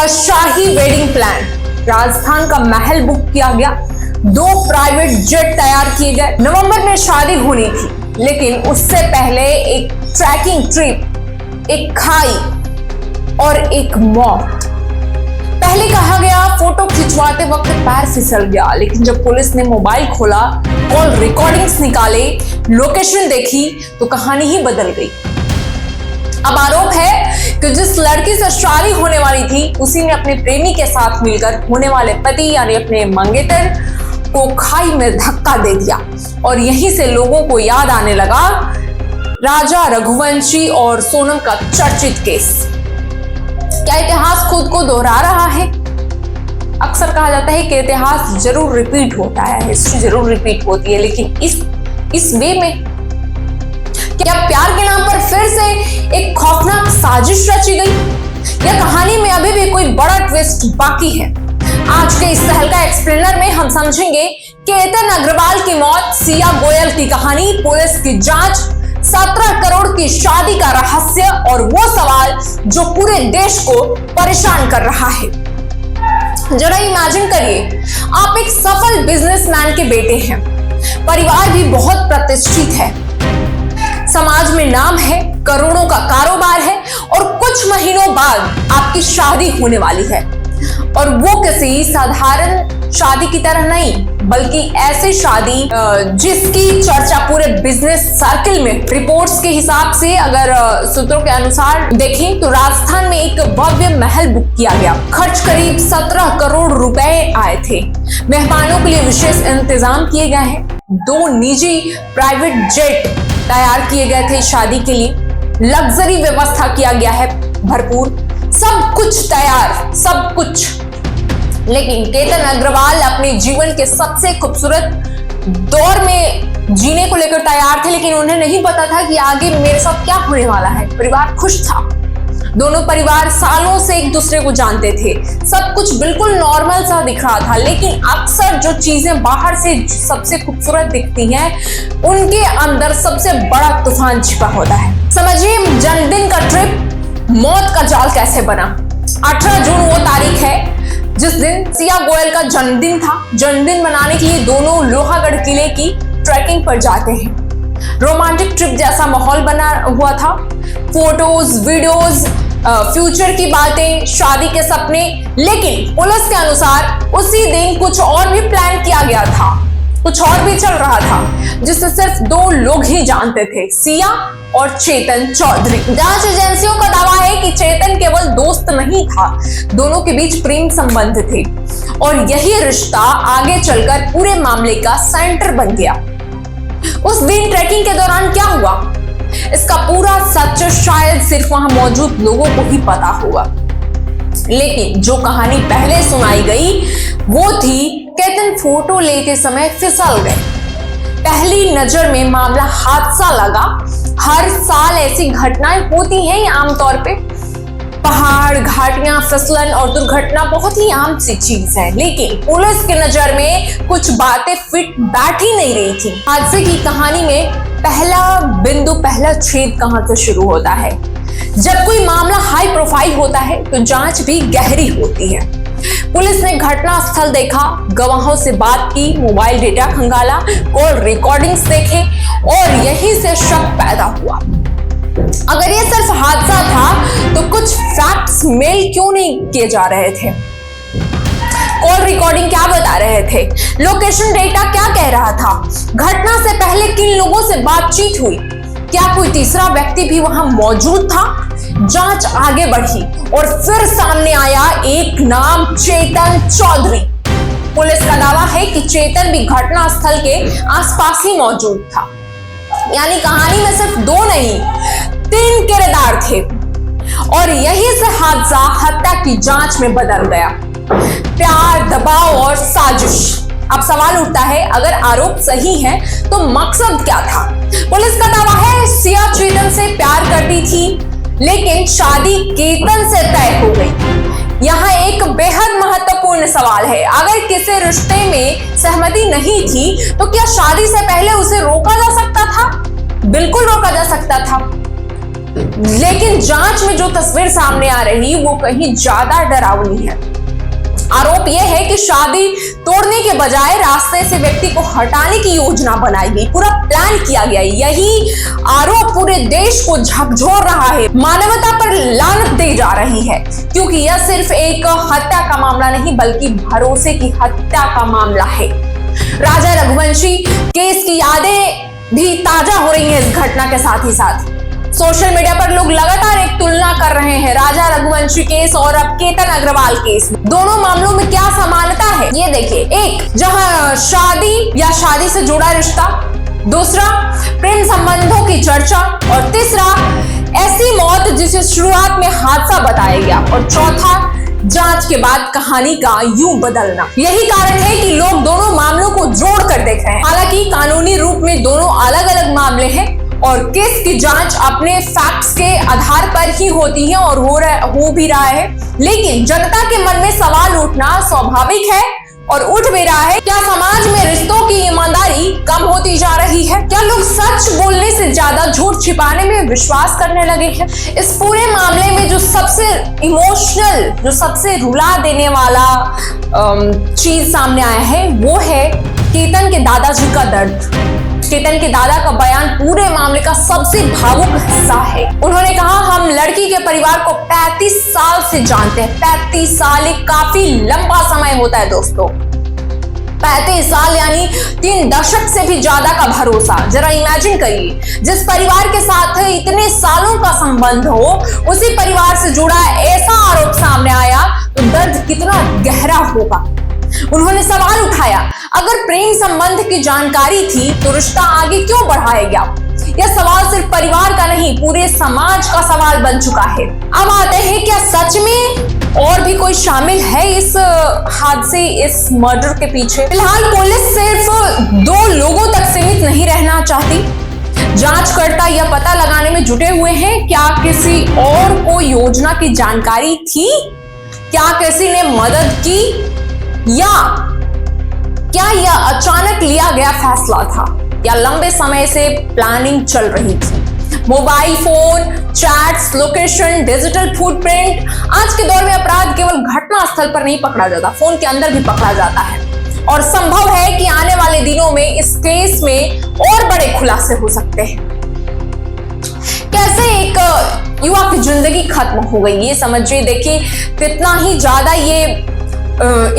शाही wedding plan, Rajasthan का महल book किया गया, 2 प्राइवेट जेट तैयार किए गए। नवंबर में शादी होनी थी, लेकिन उससे पहले एक ट्रैकिंग ट्रिप, एक खाई और एक मौत। पहले कहा गया फोटो खिंचवाते वक्त पैर फिसल गया, लेकिन जब पुलिस ने मोबाइल खोला, कॉल रिकॉर्डिंग्स निकाले, लोकेशन देखी तो कहानी ही बदल गई। अब आरोप है कि जिस लड़की से शादी होने वाली थी, उसी ने अपने प्रेमी के साथ मिलकर होने वाले पति यानी अपने मंगेतर को खाई में धक्का दे दिया। और यहीं से लोगों को याद आने लगा राजा रघुवंशी और सोनम का चर्चित केस। क्या इतिहास खुद को दोहरा रहा है? अक्सर कहा जाता है कि इतिहास जरूर रिपीट होता है, हिस्ट्री जरूर रिपीट होती है, लेकिन इस वे में क्या प्यार के नाम पर फिर से एक खौफनाक साजिश रची गई, या कहानी में अभी भी कोई बड़ा ट्विस्ट बाकी है? आज के इस तहलका एक्सप्लेनर में हम समझेंगे केतन अग्रवाल की मौत, सिया गोयल की कहानी, पुलिस की जांच, 17 करोड़ की शादी का रहस्य और वो सवाल जो पूरे देश को परेशान कर रहा है। जरा इमेजिन करिए, आप एक सफल बिजनेसमैन के बेटे हैं, परिवार भी बहुत प्रतिष्ठित है, समाज में नाम है, करोड़ों का कारोबार है और कुछ महीनों बाद आपकी शादी होने वाली है। और वो किसी साधारण शादी की तरह नहीं, बल्कि ऐसी शादी जिसकी चर्चा पूरे बिजनेस सर्किल में, रिपोर्ट्स के हिसाब से अगर सूत्रों के अनुसार देखें तो राजस्थान में एक भव्य महल बुक किया गया। खर्च करीब 17 करोड़ रुपए आए थे। मेहमानों के लिए विशेष इंतजाम किए गए हैं। 2 निजी प्राइवेट जेट तैयार किए गए थे शादी के लिए। लग्जरी व्यवस्था किया गया है भरपूर, सब कुछ तैयार, सब कुछ। लेकिन केतन अग्रवाल अपने जीवन के सबसे खूबसूरत दौर में जीने को लेकर तैयार थे, लेकिन उन्हें नहीं पता था कि आगे मेरे साथ क्या होने वाला है। परिवार खुश था, दोनों परिवार सालों से एक दूसरे को जानते थे, सब कुछ बिल्कुल नॉर्मल सा दिख रहा था। लेकिन अक्सर जो चीजें बाहर से सबसे खूबसूरत दिखती हैं, उनके अंदर सबसे बड़ा तूफान छिपा होता है। समझिए, जन्मदिन का ट्रिप मौत का जाल कैसे बना। 18 जून वो तारीख है जिस दिन सिया गोयल का जन्मदिन था। जन्मदिन मनाने के लिए दोनों लोहागढ़ किले की ट्रैकिंग पर जाते हैं। रोमांटिक ट्रिप जैसा माहौल बना हुआ था, फोटोज, वीडियोज, फ्यूचर की बातें, शादी के सपने। लेकिन पुलिस के अनुसार उसी दिन कुछ और भी प्लान किया गया था, कुछ और भी चल रहा था, जिसे सिर्फ 2 लोग ही जानते थे, सिया और चेतन चौधरी। जांच एजेंसियों का दावा है कि चेतन केवल दोस्त नहीं था, दोनों के बीच प्रेम संबंध थे और यही रिश्ता आगे चलकर पूरे मामले का सेंटर बन गया। उस दिन ट्रैकिंग के दौरान क्या हुआ, इसका पूरा सच शायद सिर्फ वहां मौजूद लोगों को ही पता होगा। लेकिन जो कहानी पहले सुनाई गई वो थी केतन फोटो लेते समय फिसल गए। पहली नजर में मामला हादसा लगा। हर साल ऐसी घटनाएं होती हैं आमतौर पे, पहाड़, घाटियां, फिसलन और दुर्घटना बहुत ही आम सी चीज है। लेकिन पुलिस की नजर में कुछ बातें फिट बैठ ही नहीं रही थी। हादसे की कहानी में पहला बिंदु, पहला छेद कहां से शुरू होता है? जब कोई मामला हाई प्रोफाइल होता है तो जांच भी गहरी होती है। पुलिस ने घटना स्थल देखा, गवाहों से बात की, मोबाइल डेटा खंगाला, कॉल रिकॉर्डिंग्स देखे और यहीं से शक पैदा हुआ। अगर ये सिर्फ हादसा था तो कुछ फैक्ट्स मेल क्यों नहीं किए जा रहे थे? कॉल रिकॉर्डिंग क्या बता रहे थे? लोकेशन डेटा क्या कह रहा था? घटना से पहले किन लोगों से बातचीत हुई? क्या कोई तीसरा व्यक्ति भी वहां मौजूद था? जांच आगे बढ़ी और फिर सामने आया एक नाम, चेतन चौधरी। पुलिस का दावा है कि चेतन भी घटना स्थल के आसपास ही मौजूद था। यानी कहानी में सिर्फ 2 नहीं, 3 किरदार थे और यही से हादसा हत्या की जांच में बदल गया। प्यार, दबाव और साजिश। अब सवाल उठता है, अगर आरोप सही है तो मकसद क्या था? पुलिस का दावा है सिया चेतन से प्यार करती थी, लेकिन शादी केतन से तय हो गई। यहाँ एक बेहद महत्वपूर्ण सवाल है, अगर किसी रिश्ते में सहमति नहीं थी तो क्या शादी से पहले उसे रोका जा सकता था? बिल्कुल रोका जा सकता था। लेकिन जांच में जो तस्वीर सामने आ रही वो कहीं ज्यादा डरावनी है। आरोप यह है कि शादी तोड़ने के बजाय रास्ते से व्यक्ति को हटाने की योजना बनाई गई, पूरा प्लान किया गया। यही आरोप पूरे देश को झकझोर रहा है, मानवता पर लानत दे जा रही है, क्योंकि यह सिर्फ एक हत्या का मामला नहीं बल्कि भरोसे की हत्या का मामला है। राजा रघुवंशी केस की यादें भी ताजा हो रही हैं इस घटना के साथ ही साथ। सोशल मीडिया पर लोग लगातार एक तुलना कर रहे हैं राजा रघुवंशी केस और अब केतन अग्रवाल केस। दोनों मामलों में क्या समानता है ये देखिए। एक, जहां शादी या शादी से जुड़ा रिश्ता, दूसरा प्रेम संबंधों की चर्चा, और तीसरा ऐसी मौत जिसे शुरुआत में हादसा बताया गया, और चौथा जांच के बाद कहानी का यूं बदलना। यही कारण है कि लोग दोनों मामलों को जोड़कर देख रहे हैं। हालांकि कानूनी रूप में दोनों अलग अलग मामले हैं और केस की जांच अपने फैक्ट्स के आधार पर ही होती है और हो भी रहा है, लेकिन जनता के मन में सवाल उठना स्वाभाविक है और उठ भी रहा है। क्या समाज में रिश्तों की ईमानदारी कम होती जा रही है? क्या लोग सच बोलने से ज्यादा झूठ छिपाने में विश्वास करने लगे हैं? इस पूरे मामले में जो सबसे इमोशनल, जो सबसे रुला देने वाला चीज सामने आया है वो है केतन के दादाजी का दर्द। केतन के दादा का बयान पूरे मामले का सबसे भावुक हिस्सा है। उन्होंने कहा, हम लड़की के परिवार को 35 साल से जानते हैं। 35 साल एक काफी लंबा समय होता है दोस्तों। 35 साल यानी 3 दशक से भी ज्यादा का भरोसा। जरा इमेजिन करिए, जिस परिवार के साथ इतने सालों का संबंध हो, उसी परिवार से जुड़ा ऐसा आरोप सामने आया तो दर्द कितना गहरा होगा। उन्होंने सवाल उठाया, अगर प्रेम संबंध की जानकारी थी तो रिश्ता आगे क्यों बढ़ाया गया? यह सवाल सिर्फ परिवार का नहीं, पूरे समाज का सवाल बन चुका है। अब आते हैं, क्या सच में और भी कोई शामिल है इस हादसे, इस मर्डर के पीछे? फिलहाल पुलिस सिर्फ 2 लोगों तक सीमित नहीं रहना चाहती। जांचकर्ता यह पता लगाने में जुटे हुए हैं, क्या किसी और को योजना की जानकारी थी? क्या किसी ने मदद की, या क्या यह अचानक लिया गया फैसला था, या लंबे समय से प्लानिंग चल रही थी? Mobile phone, chats, location, digital footprint. आज के दौर में अपराध केवल घटना स्थल पर नहीं पकड़ा जाता, फोन के अंदर भी पकड़ा जाता है, और संभव है कि आने वाले दिनों में इस केस में और बड़े खुलासे हो सकते हैं। कैसे एक युवा की जिंदगी खत्म हो गई, ये समझिए। देखिए कितना ही ज्यादा ये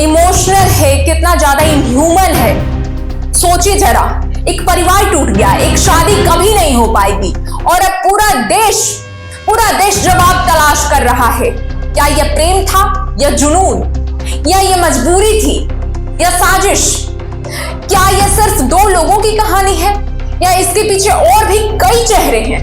इमोशनल है, कितना ज्यादा इनह्यूमन है। सोचिए जरा, एक परिवार टूट गया, एक शादी कभी नहीं हो पाएगी, और अब पूरा देश जवाब तलाश कर रहा है। क्या यह प्रेम था या जुनून, या यह मजबूरी थी या साजिश? क्या यह सिर्फ 2 लोगों की कहानी है या इसके पीछे और भी कई चेहरे हैं?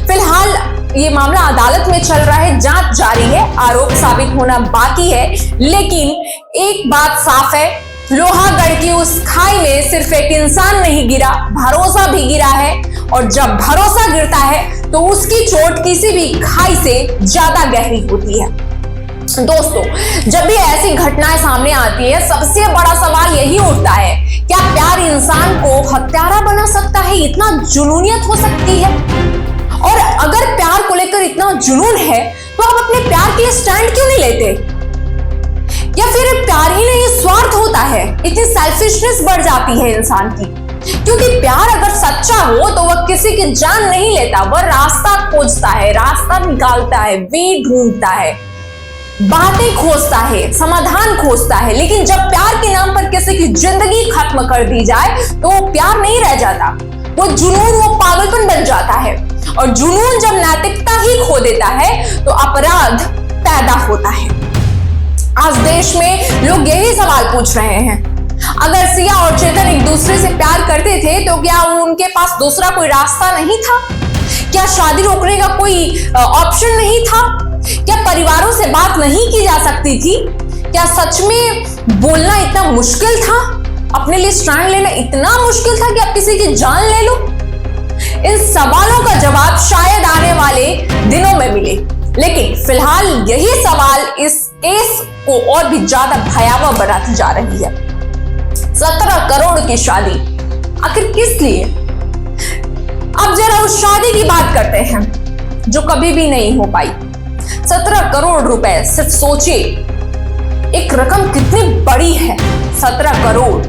फिलहाल ये मामला अदालत में चल रहा है, जांच जारी है, आरोप साबित होना बाकी है, लेकिन एक बात साफ है, लोहागढ़ की उस खाई में सिर्फ एक इंसान नहीं गिरा, भरोसा भी गिरा है, और जब भरोसा गिरता है तो उसकी चोट किसी भी खाई से ज्यादा गहरी होती है। दोस्तों, जब भी ऐसी घटनाएं सामने आती है, सबसे बड़ा सवाल यही उठता है, क्या प्यार इंसान को हत्यारा बना सकता है? इतना जुनूनियत हो सकती है? और अगर प्यार को लेकर इतना जुनून है तो आप अपने प्यार के स्टैंड क्यों नहीं लेते? या फिर प्यार ही नहीं, स्वार्थ होता है, इतनी सेल्फिशनेस बढ़ जाती है इंसान की। क्योंकि प्यार अगर सच्चा हो तो वह किसी की जान नहीं लेता, वह रास्ता खोजता है, रास्ता निकालता है, वे ढूंढता है, बातें खोजता है, समाधान खोजता है। लेकिन जब प्यार के नाम पर किसी की जिंदगी खत्म कर दी जाए तो वो प्यार नहीं रह जाता, वो जुनून, वो पागलपन बन जाता है। और जुनून जब नैतिकता ही खो देता है तो अपराध पैदा होता है। आज देश में लोग यही सवाल पूछ रहे हैं, अगर सिया और चेतन एक दूसरे से प्यार करते थे तो क्या उनके पास दूसरा कोई रास्ता नहीं था? क्या शादी रोकने का कोई ऑप्शन नहीं था? क्या परिवारों से बात नहीं की जा सकती थी? क्या सच में बोलना इतना मुश्किल था? अपने लिए स्टैंड लेना इतना मुश्किल था कि आप किसी की जान ले लो? इन सवालों का जवाब शायद आने वाले दिनों में मिले, लेकिन फिलहाल यही सवाल इस केस को और भी ज्यादा भयावह बनाती जा रही है। 17 करोड़ की शादी आखिर किस लिए? अब जरा उस शादी की बात करते हैं। जो कभी भी नहीं हो पाई। 17 करोड़ रुपए, सिर्फ सोचिए एक रकम कितनी बड़ी है। 17 करोड़।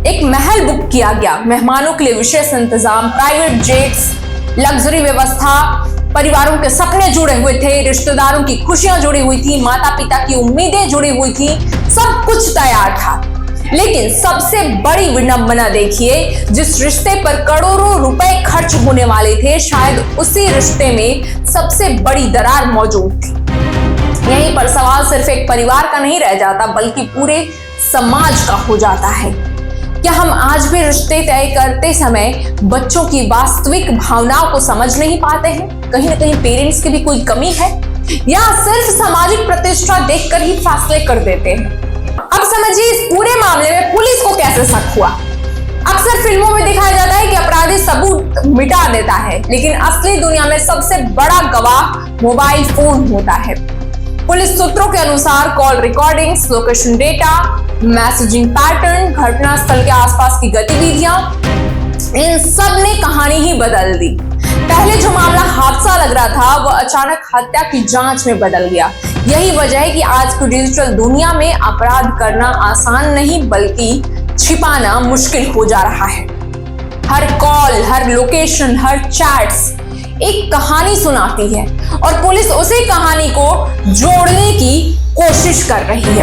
एक महल बुक किया गया, मेहमानों के लिए विशेष इंतजाम, प्राइवेट जेट्स, लग्जरी व्यवस्था, परिवारों के सपने जुड़े हुए थे, रिश्तेदारों की खुशियां जुड़ी हुई थी, माता पिता की उम्मीदें जुड़ी हुई थी, सब कुछ तैयार था। लेकिन सबसे बड़ी विडंबना देखिए, जिस रिश्ते पर करोड़ों रुपए खर्च होने वाले थे, शायद उसी रिश्ते में सबसे बड़ी दरार मौजूद थी। यहीं पर सवाल सिर्फ एक परिवार का नहीं रह जाता, बल्कि पूरे समाज का हो जाता है। क्या हम आज भी रिश्ते तय करते समय बच्चों की वास्तविक भावनाओं को समझ नहीं पाते हैं? कहीं ना कहीं पेरेंट्स की भी कोई कमी है, या सिर्फ सामाजिक प्रतिष्ठा देखकर ही फैसले कर देते हैं? अब समझिए इस पूरे मामले में पुलिस को कैसे शक हुआ। अक्सर फिल्मों में दिखाया जाता है कि अपराधी सबूत मिटा देता है, लेकिन असली दुनिया में सबसे बड़ा गवाह मोबाइल फोन होता है। पुलिस सूत्रों के अनुसार call recordings, location data, messaging pattern, घटनास्थल के आसपास की गतिविधियां, इन सब ने कहानी ही बदल दी। पहले जो मामला हादसा लग रहा था, वह अचानक हत्या की जांच में बदल गया। यही वजह है कि आज की डिजिटल दुनिया में अपराध करना आसान नहीं, बल्कि छिपाना मुश्किल हो जा रहा है। हर कॉल, हर लोकेशन, हर चैट्स एक कहानी सुनाती है, और पुलिस उसी कहानी को जोड़ने की कोशिश कर रही है।